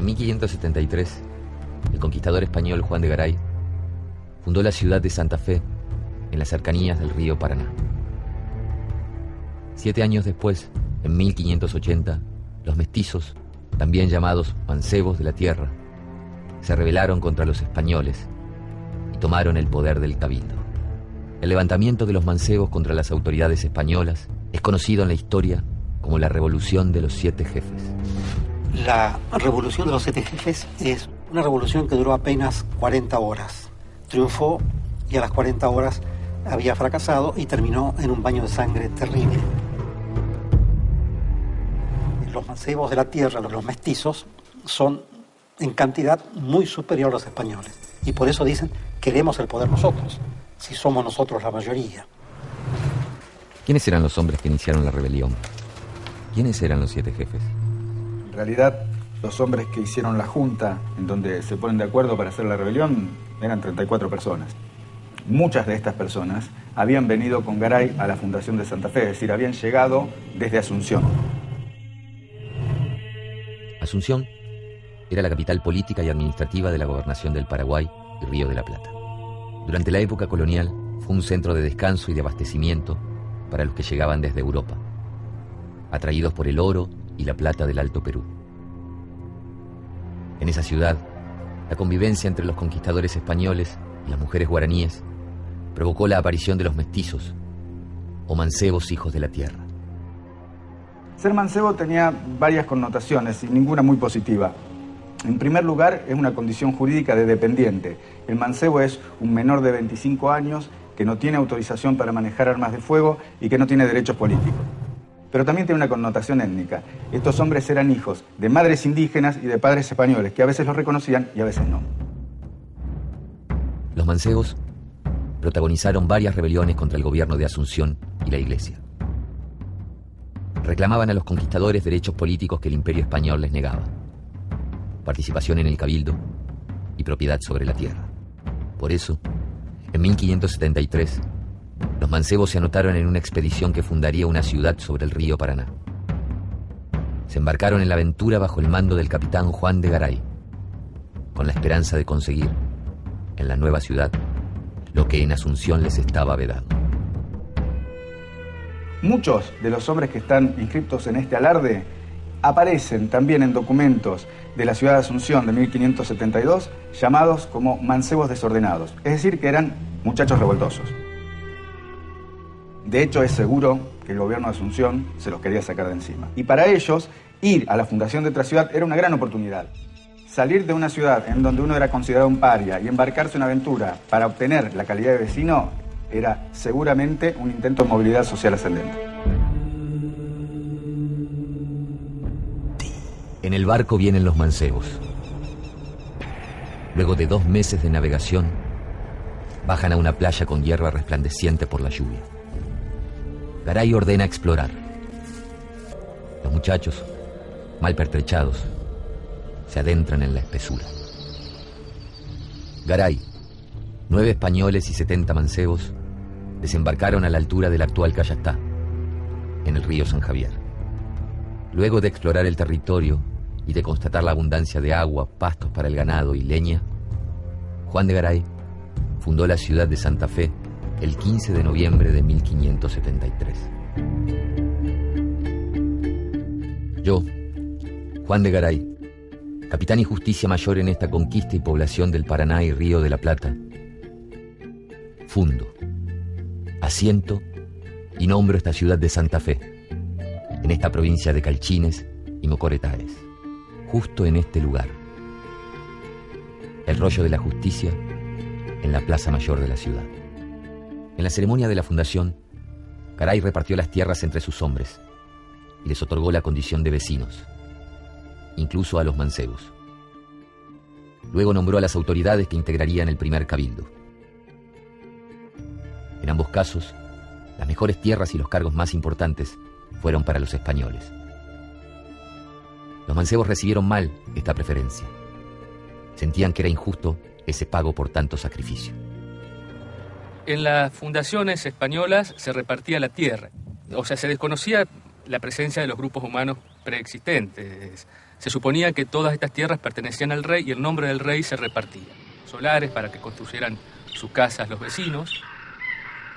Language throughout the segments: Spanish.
En 1573, el conquistador español Juan de Garay fundó la ciudad de Santa Fe en las cercanías del río Paraná. 7 años después, en 1580, los mestizos, también llamados mancebos de la tierra, se rebelaron contra los españoles y tomaron el poder del cabildo. El levantamiento de los mancebos contra las autoridades españolas es conocido en la historia como la Revolución de los 7 Jefes. La Revolución de los 7 Jefes es una revolución que duró apenas 40 horas. Triunfó y a las 40 horas había fracasado y terminó en un baño de sangre terrible. Los mancebos de la tierra, los mestizos, son en cantidad muy superior a los españoles. Y por eso dicen, queremos el poder nosotros, si somos nosotros la mayoría. ¿Quiénes eran los hombres que iniciaron la rebelión? ¿Quiénes eran los 7 jefes? En realidad, los hombres que hicieron la junta, en donde se ponen de acuerdo para hacer la rebelión, eran 34 personas. Muchas de estas personas habían venido con Garay a la fundación de Santa Fe, es decir, habían llegado desde Asunción. Asunción era la capital política y administrativa de la gobernación del Paraguay y Río de la Plata. Durante la época colonial fue un centro de descanso y de abastecimiento para los que llegaban desde Europa, atraídos por el oro y la plata del Alto Perú. En esa ciudad, la convivencia entre los conquistadores españoles y las mujeres guaraníes provocó la aparición de los mestizos, o mancebos hijos de la tierra. Ser mancebo tenía varias connotaciones y ninguna muy positiva. En primer lugar, es una condición jurídica de dependiente. El mancebo es un menor de 25 años que no tiene autorización para manejar armas de fuego y que no tiene derechos políticos. Pero también tiene una connotación étnica. Estos hombres eran hijos de madres indígenas y de padres españoles, que a veces los reconocían y a veces no. Los mancebos protagonizaron varias rebeliones contra el gobierno de Asunción y la Iglesia. Reclamaban a los conquistadores derechos políticos que el Imperio español les negaba: participación en el cabildo y propiedad sobre la tierra. Por eso, en 1573, los mancebos se anotaron en una expedición que fundaría una ciudad sobre el río Paraná. Se embarcaron en la aventura bajo el mando del capitán Juan de Garay, con la esperanza de conseguir, en la nueva ciudad, lo que en Asunción les estaba vedado. Muchos de los hombres que están inscritos en este alarde aparecen también en documentos de la ciudad de Asunción de 1572 llamados como mancebos desordenados, es decir, que eran muchachos revoltosos. De hecho, es seguro que el gobierno de Asunción se los quería sacar de encima. Y para ellos, ir a la fundación de otra ciudad era una gran oportunidad. Salir de una ciudad en donde uno era considerado un paria y embarcarse en una aventura para obtener la calidad de vecino era seguramente un intento de movilidad social ascendente. En el barco vienen los mancebos. Luego de 2 meses de navegación, bajan a una playa con hierba resplandeciente por la lluvia. Garay ordena explorar. Los muchachos, mal pertrechados, se adentran en la espesura. Garay, 9 españoles y 70 mancebos desembarcaron a la altura del actual Cayastá, en el río San Javier. Luego de explorar el territorio y de constatar la abundancia de agua, pastos para el ganado y leña, Juan de Garay fundó la ciudad de Santa Fe el 15 de noviembre de 1573. Yo, Juan de Garay, capitán y justicia mayor en esta conquista y población del Paraná y Río de la Plata, fundo, asiento y nombro esta ciudad de Santa Fe, en esta provincia de Calchines y Mocoretares, justo en este lugar, el rollo de la justicia en la plaza mayor de la ciudad. En la ceremonia de la fundación, Garay repartió las tierras entre sus hombres y les otorgó la condición de vecinos, incluso a los mancebos. Luego nombró a las autoridades que integrarían el primer cabildo. En ambos casos, las mejores tierras y los cargos más importantes fueron para los españoles. Los mancebos recibieron mal esta preferencia. Sentían que era injusto ese pago por tanto sacrificio. En las fundaciones españolas se repartía la tierra, o sea, se desconocía la presencia de los grupos humanos preexistentes. Se suponía que todas estas tierras pertenecían al rey y el nombre del rey se repartía. Solares para que construyeran sus casas los vecinos,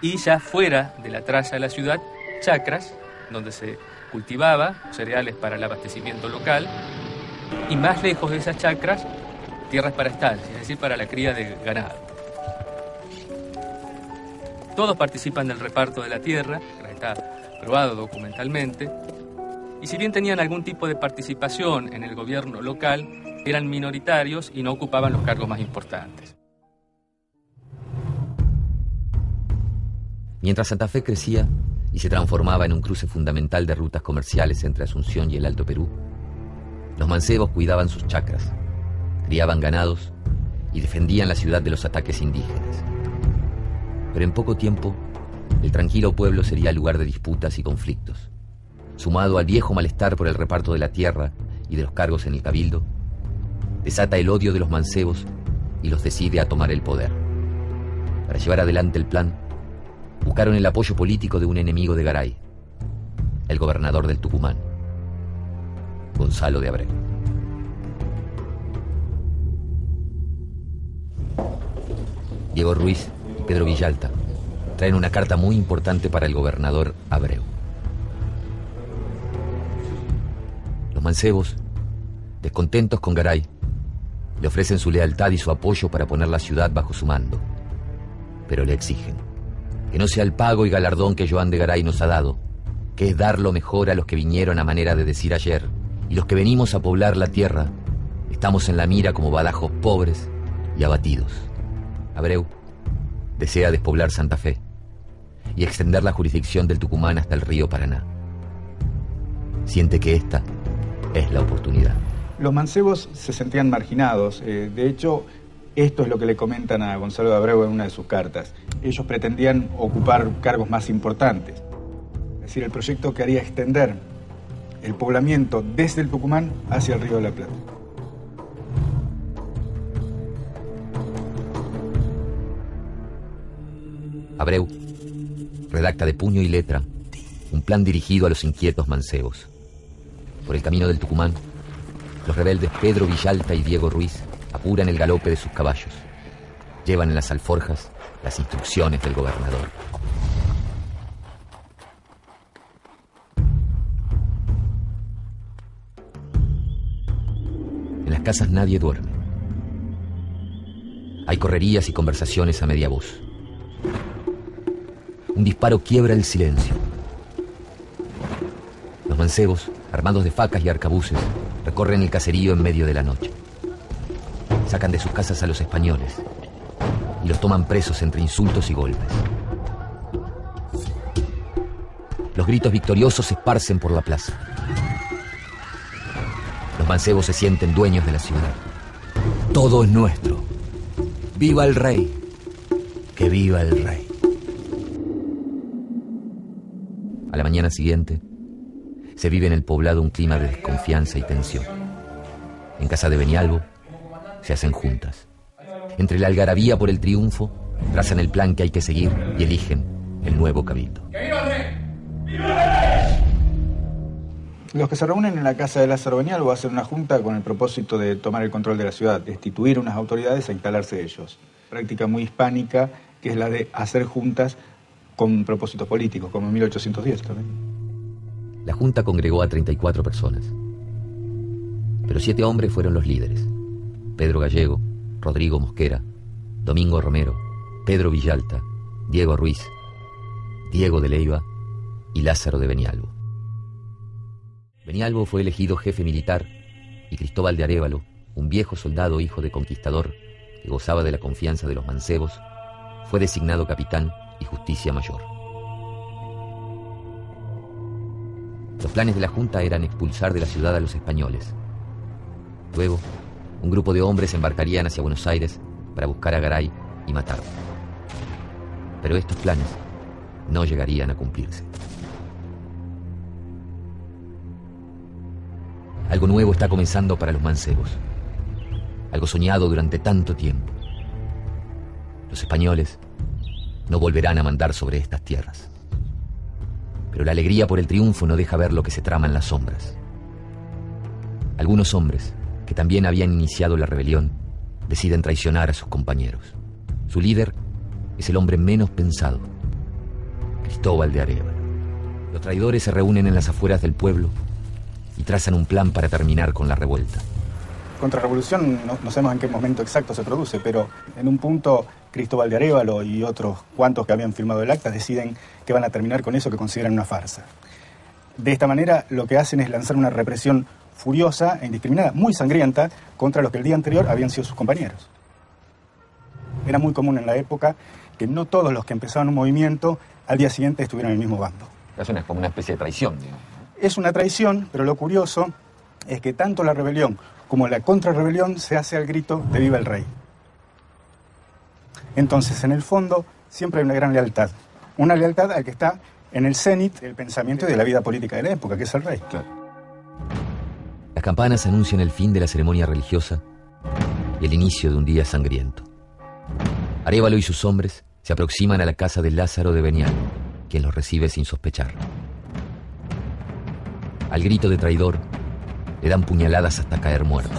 y ya fuera de la traza de la ciudad, chacras, donde se cultivaba cereales para el abastecimiento local, y más lejos de esas chacras, tierras para estancias, es decir, para la cría de ganado. Todos participan del reparto de la tierra, que está probado documentalmente, y si bien tenían algún tipo de participación en el gobierno local, eran minoritarios y no ocupaban los cargos más importantes. Mientras Santa Fe crecía y se transformaba en un cruce fundamental de rutas comerciales entre Asunción y el Alto Perú, los mancebos cuidaban sus chacras, criaban ganados y defendían la ciudad de los ataques indígenas. Pero en poco tiempo, el tranquilo pueblo sería lugar de disputas y conflictos. Sumado al viejo malestar por el reparto de la tierra y de los cargos en el cabildo, desata el odio de los mancebos y los decide a tomar el poder. Para llevar adelante el plan, buscaron el apoyo político de un enemigo de Garay, el gobernador del Tucumán, Gonzalo de Abreu. Diego Ruiz y Pedro Villalta traen una carta muy importante para el gobernador Abreu. Los mancebos, descontentos con Garay, le ofrecen su lealtad y su apoyo para poner la ciudad bajo su mando, pero le exigen que no sea el pago y galardón que Joan de Garay nos ha dado, que es dar lo mejor a los que vinieron a manera de decir ayer, y los que venimos a poblar la tierra, estamos en la mira como badajos pobres y abatidos. Abreu desea despoblar Santa Fe y extender la jurisdicción del Tucumán hasta el río Paraná. Siente que esta es la oportunidad. Los mancebos se sentían marginados. De hecho, esto es lo que le comentan a Gonzalo de Abreu en una de sus cartas. Ellos pretendían ocupar cargos más importantes. Es decir, el proyecto que haría extender el poblamiento desde el Tucumán hacia el río de la Plata. Abreu redacta de puño y letra un plan dirigido a los inquietos mancebos. Por el camino del Tucumán, los rebeldes Pedro Villalta y Diego Ruiz apuran el galope de sus caballos. Llevan en las alforjas las instrucciones del gobernador. En las casas nadie duerme. Hay correrías y conversaciones a media voz. Un disparo quiebra el silencio. Los mancebos, armados de facas y arcabuces, recorren el caserío en medio de la noche. Sacan de sus casas a los españoles y los toman presos entre insultos y golpes. Los gritos victoriosos se esparcen por la plaza. Los mancebos se sienten dueños de la ciudad. Todo es nuestro. ¡Viva el rey! ¡Que viva el rey! A la mañana siguiente, se vive en el poblado un clima de desconfianza y tensión. En casa de Benialbo se hacen juntas. Entre la algarabía por el triunfo, trazan el plan que hay que seguir y eligen el nuevo cabildo. Los que se reúnen en la casa de Lázaro Benialbo hacen una junta con el propósito de tomar el control de la ciudad, destituir unas autoridades e instalarse ellos. Práctica muy hispánica, que es la de hacer juntas con propósitos políticos, como en 1810 también. La junta congregó a 34 personas, pero 7 hombres fueron los líderes: Pedro Gallego, Rodrigo Mosquera, Domingo Romero, Pedro Villalta, Diego Ruiz, Diego de Leiva y Lázaro de Benialbo. Benialbo fue elegido jefe militar y Cristóbal de Arévalo, un viejo soldado hijo de conquistador que gozaba de la confianza de los mancebos, fue designado capitán y justicia mayor. Los planes de la Junta eran expulsar de la ciudad a los españoles. Luego, un grupo de hombres embarcarían hacia Buenos Aires para buscar a Garay y matarlo. Pero estos planes no llegarían a cumplirse. Algo nuevo está comenzando para los mancebos. Algo soñado durante tanto tiempo. Los españoles no volverán a mandar sobre estas tierras. Pero la alegría por el triunfo no deja ver lo que se trama en las sombras. Algunos hombres, que también habían iniciado la rebelión, deciden traicionar a sus compañeros. Su líder es el hombre menos pensado, Cristóbal de Arévalo. Los traidores se reúnen en las afueras del pueblo y trazan un plan para terminar con la revuelta. Contrarrevolución no sabemos en qué momento exacto se produce, pero en un punto Cristóbal de Arévalo y otros cuantos que habían firmado el acta deciden que van a terminar con eso que consideran una farsa. De esta manera lo que hacen es lanzar una represión furiosa e indiscriminada, muy sangrienta, contra los que el día anterior habían sido sus compañeros. Era muy común en la época que no todos los que empezaban un movimiento al día siguiente estuvieran en el mismo bando. Es como una especie de traición, digamos. Es una traición, pero lo curioso es que tanto la rebelión como la contrarrebelión se hace al grito de ¡Viva el Rey! Entonces, en el fondo, siempre hay una gran lealtad. Una lealtad al que está en el cenit del pensamiento y de la vida política de la época, que es el rey. Claro. Las campanas anuncian el fin de la ceremonia religiosa y el inicio de un día sangriento. Arévalo y sus hombres se aproximan a la casa de Lázaro de Benial, quien los recibe sin sospechar. Al grito de traidor, le dan puñaladas hasta caer muerto.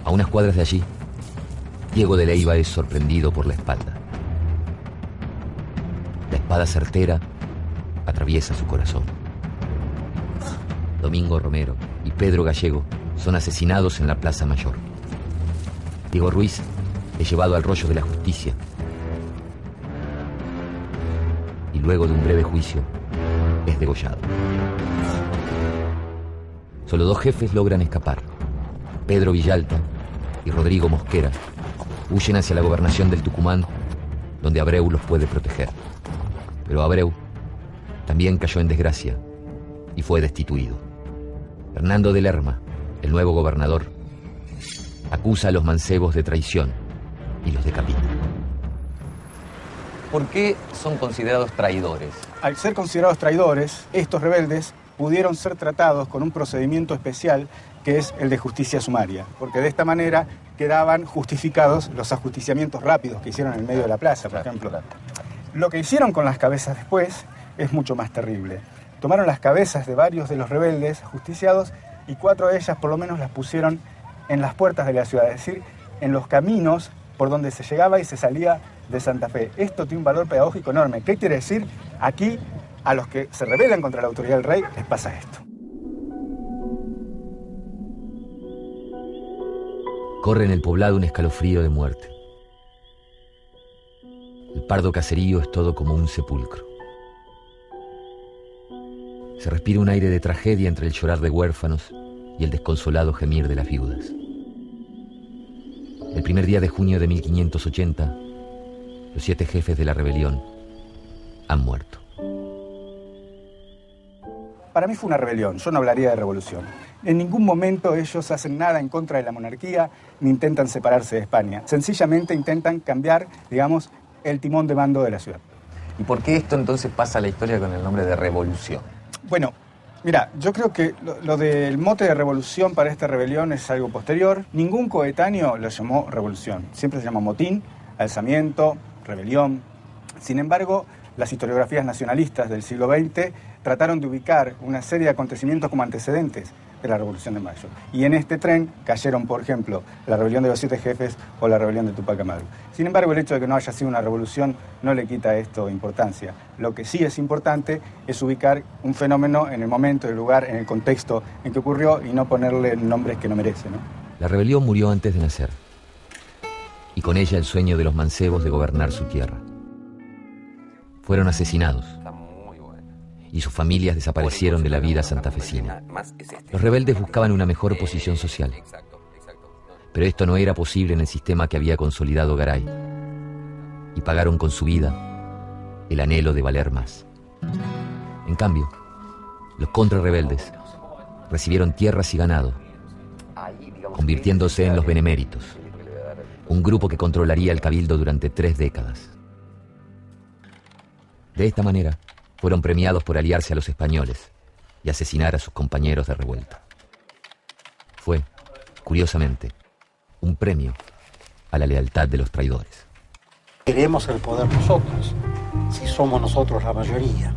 A unas cuadras de allí, Diego de Leiva es sorprendido por la espalda. La espada certera atraviesa su corazón. Domingo Romero y Pedro Gallego son asesinados en la Plaza Mayor. Diego Ruiz es llevado al rollo de la justicia y luego de un breve juicio es degollado. Solo 2 jefes logran escapar. Pedro Villalta y Rodrigo Mosquera huyen hacia la gobernación del Tucumán, donde Abreu los puede proteger. Pero Abreu también cayó en desgracia y fue destituido. Hernando de Lerma, el nuevo gobernador, acusa a los mancebos de traición y los decapita. ¿Por qué son considerados traidores? Al ser considerados traidores, estos rebeldes pudieron ser tratados con un procedimiento especial que es el de justicia sumaria, porque de esta manera quedaban justificados los ajusticiamientos rápidos que hicieron en el medio de la plaza, por ejemplo. Lo que hicieron con las cabezas después es mucho más terrible. Tomaron las cabezas de varios de los rebeldes ajusticiados y 4 de ellas por lo menos las pusieron en las puertas de la ciudad, es decir, en los caminos por donde se llegaba y se salía de Santa Fe. Esto tiene un valor pedagógico enorme. ¿Qué quiere decir? Aquí, a los que se rebelan contra la autoridad del rey, les pasa esto. Corre en el poblado un escalofrío de muerte. El pardo caserío es todo como un sepulcro. Se respira un aire de tragedia entre el llorar de huérfanos y el desconsolado gemir de las viudas. El primer día de junio de 1580, los 7 jefes de la rebelión han muerto. Para mí fue una rebelión, yo no hablaría de revolución. En ningún momento ellos hacen nada en contra de la monarquía ni intentan separarse de España. Sencillamente intentan cambiar, digamos, el timón de mando de la ciudad. ¿Y por qué esto entonces pasa a la historia con el nombre de revolución? Bueno, mira, yo creo que lo del mote de revolución para esta rebelión es algo posterior. Ningún coetáneo lo llamó revolución. Siempre se llama motín, alzamiento, rebelión. Sin embargo, las historiografías nacionalistas del siglo XX trataron de ubicar una serie de acontecimientos como antecedentes de la Revolución de Mayo. Y en este tren cayeron, por ejemplo, la rebelión de los 7 jefes o la rebelión de Tupac Amaru. Sin embargo, el hecho de que no haya sido una revolución no le quita a esto importancia. Lo que sí es importante es ubicar un fenómeno en el momento, el lugar, en el contexto en que ocurrió y no ponerle nombres que no merece, ¿no? La rebelión murió antes de nacer, y con ella el sueño de los mancebos de gobernar su tierra. Fueron asesinados y sus familias desaparecieron de la vida santafesina. Los rebeldes buscaban una mejor posición social, pero esto no era posible en el sistema que había consolidado Garay, y pagaron con su vida el anhelo de valer más. En cambio, los contrarrebeldes recibieron tierras y ganado, convirtiéndose en los beneméritos, un grupo que controlaría el cabildo durante 3 décadas. De esta manera, fueron premiados por aliarse a los españoles y asesinar a sus compañeros de revuelta. Fue, curiosamente, un premio a la lealtad de los traidores. Queremos el poder nosotros, si somos nosotros la mayoría.